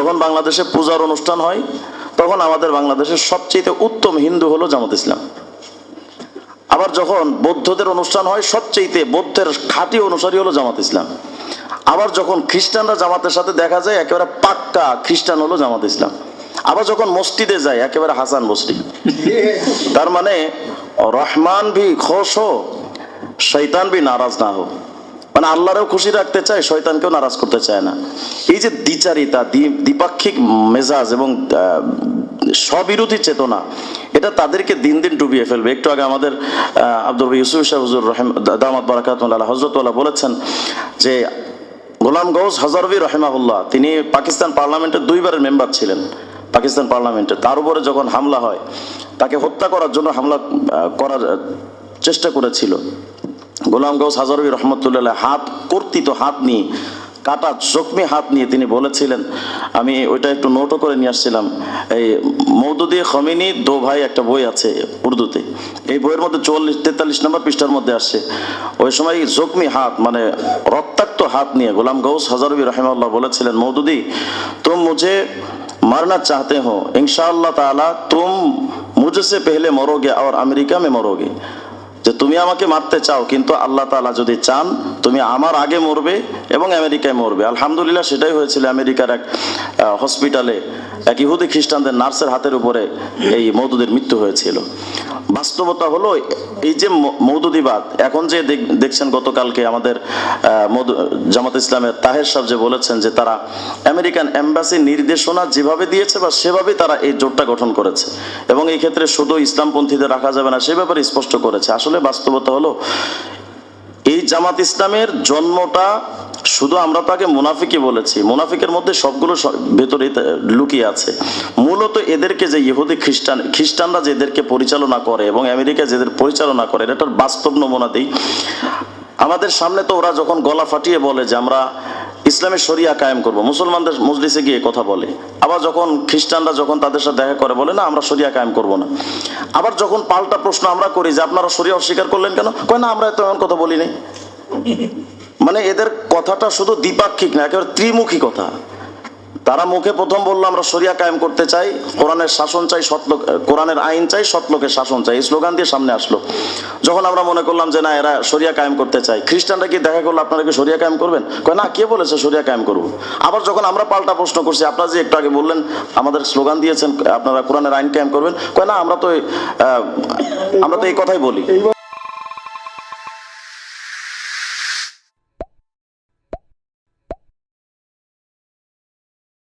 যখন বাংলাদেশে পূজার অনুষ্ঠান হয় তখন আমাদের বাংলাদেশের সবচেয়ে উত্তম হিন্দু হলো জামাত ইসলাম। আবার যখন বৌদ্ধদের অনুষ্ঠান হয় সবচেয়ে বৌদ্ধের খাঁটি অনুসারী হলো জামাত ইসলাম। আবার যখন খ্রিস্টানরা জামাতের সাথে দেখা যায় একেবারে পাক্কা খ্রিস্টান হলো জামাত ইসলাম। আবার যখন মসজিদে যায় একেবারে হাসান বসরি। তার মানে রহমান ভি খুশ হো শয়তান ভি নারাজ না হো, মানে আল্লাহরেও খুশি রাখতে চায়, শয়তানকেও নারাজ করতে চায় না। এই যে দ্বিচারিতা, দ্বিপাক্ষিক মেজাজ এবং স্ববিরোধী চেতনা, এটা তাদেরকে দিন দিন ডুবিয়ে ফেলবে। একটু আগে আমাদের আব্দুল ইউসুফ শাহ হুজুর দামাত বারাকাতুল্লাহ হযরতুল্লাহ বলেছেন যে গোলাম গৌস হাজারভি রহিমাহুল্লাহ তিনি পাকিস্তান পার্লামেন্টের 2 বারের মেম্বার ছিলেন। পাকিস্তান পার্লামেন্টে তার উপরে যখন হামলা হয়, তাকে হত্যা করার জন্য হামলা করার চেষ্টা করেছিল, গোলাম গৌস হাজারভি রহমতুল্লাহ হাত কর্তৃত হাত নিয়ে, কাটা জখমি হাত নিয়ে তিনি বলেছিলেন, আমি ওইটা একটু নোটও করে নিয়ে আসছিলাম, এই মওদুদি খমিনি দো ভাই একটা বই আছে উর্দুতে, এই বইয়ের মধ্যে 44-43 নম্বর পৃষ্ঠার মধ্যে আসছে। ওই সময় জখমি হাত মানে রক্তাক্ত হাত নিয়ে গোলাম গৌস হাজারভি রহিমাহুল্লাহ বলেছিলেন, মওদুদি তুম মুঝে मरना चाहते हो, इंशाअल्लाह ताला तुम मुझसे पहले मरोगे और अमेरिका में मरोगे। যে তুমি আমাকে মারতে চাও, কিন্তু আল্লাহ তাআলা যদি চান তুমি আমার আগে মরবে এবং আমেরিকায় মরবে। আলহামদুলিল্লাহ সেটাই হয়েছিল। আমেরিকার এক হসপিটালে এক ইহুদি খ্রিস্টানদের নার্সের হাতের উপরে এই মওদুদের মৃত্যু হয়েছিল। বাস্তবতা হলো এই যে মওদুদিবাদ, এখন যে দেখছেন গতকালকে আমাদের জামাত ইসলামের তাহের সাহেব যে বলেছেন যে তারা আমেরিকান এম্বাসির নির্দেশনা যেভাবে দিয়েছে বা সেভাবেই তারা এই জোটটা গঠন করেছে এবং এই ক্ষেত্রে শুধু ইসলামপন্থীদের রাখা যাবে না সে ব্যাপারে স্পষ্ট করেছে। আসলে বাস্তবতা হলো এই জামাত ইসলামের জন্মটা শুধু আমরা তাকে মুনাফিকই বলেছি, মুনাফিকের মধ্যে সবগুলো ভেতরে লুকিয়ে আছে। মূলত এদেরকে যে ইহুদি খ্রিস্টানরা যে এদেরকে পরিচালনা করে এবং আমেরিকায় যেদের পরিচালনা করে, এটার বাস্তব নমুনা দিই। আমাদের সামনে তো ওরা যখন গলা ফাটিয়ে বলে যে আমরা ইসলামের শরিয়া কায়েম করব, মুসলমানদের মজলিসে গিয়ে কথা বলে। আবার যখন খ্রিস্টানরা যখন তাদের সাথে দেখা করে বলে না আমরা শরিয়া কায়েম করব না। আবার যখন পাল্টা প্রশ্ন আমরা করি যে আপনারা শরিয়া অস্বীকার করলেন কেন, কয় না আমরা তো এমন কথা বলি নাই। মানে এদের কথাটা শুধু দ্বিপাক্ষিক না, একেবারে ত্রিমুখী কথা। তারা মুখে প্রথম বললো আমরা শরিয়া কায়েম করতে চাই, কোরআনের শাসন চাই, সৎলোক কোরআনের আইন চাই, সৎলোকের শাসন চাই, এই স্লোগান দিয়ে সামনে আসলো। যখন আমরা মনে করলাম যে না এরা শরিয়া কায়েম করতে চাই, খ্রিস্টানরা কি দেখা করলো আপনারা কি শরিয়া কায়েম করবেন, কয় না কে বলেছে শরিয়া কায়েম করব। আবার যখন আমরা পাল্টা প্রশ্ন করছি আপনারা যে একটু আগে বললেন আমাদের স্লোগান দিয়েছেন আপনারা কোরআনের আইন কায়েম করবেন, কয় না আমরা তো এই কথাই বলি।